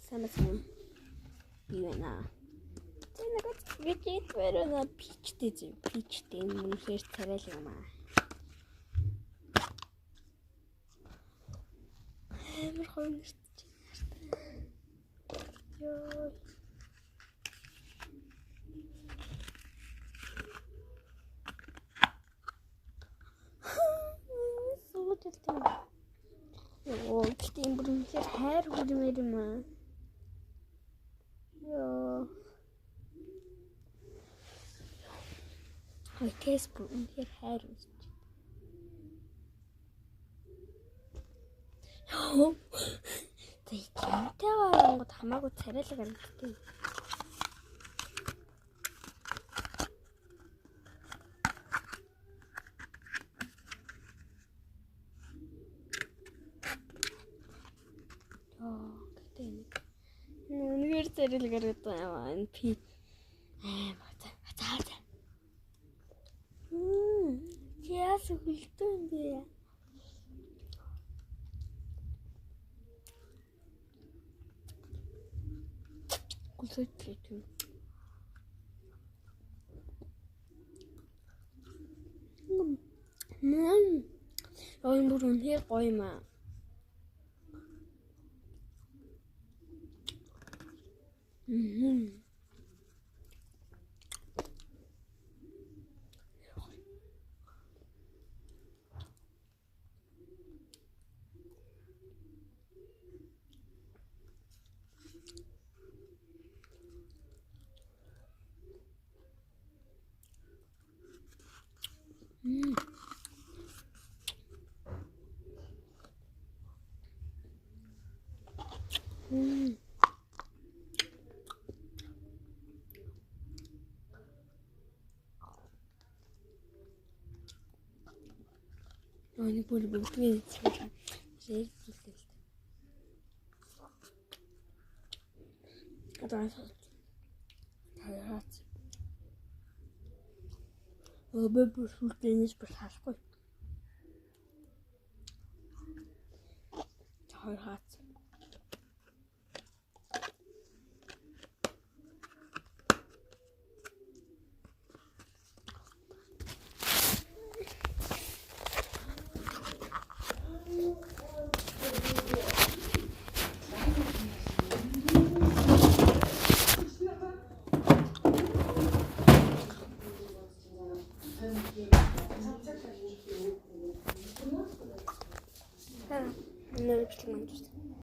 Самсон бивэна. Тэнэгт вичит верона пичтэй үнэхээр царай юм аа. Амар хоногт ёо. Ёо, тийм бүрэнхээр хайр хүрмээр юм аа. Ёо. Хойкэс бүрэнхээр хайр үзэж. Ёо. Тэйтэй гарангууд хамаагүй царайлаг харагддаг. Үнэхээр царайлаг харагддаг юм. Пи. Бата. Яас хөлтөө юм бэ? Гүлсэт юм. Энэ бүр үнэхээр гоё юм аа. Оны бүр бүгдээ зэвсэг. Зэрэгтэй. Одоо таяац. Өөр бүр сүлтэнээс бүр харахгүй. Таяац.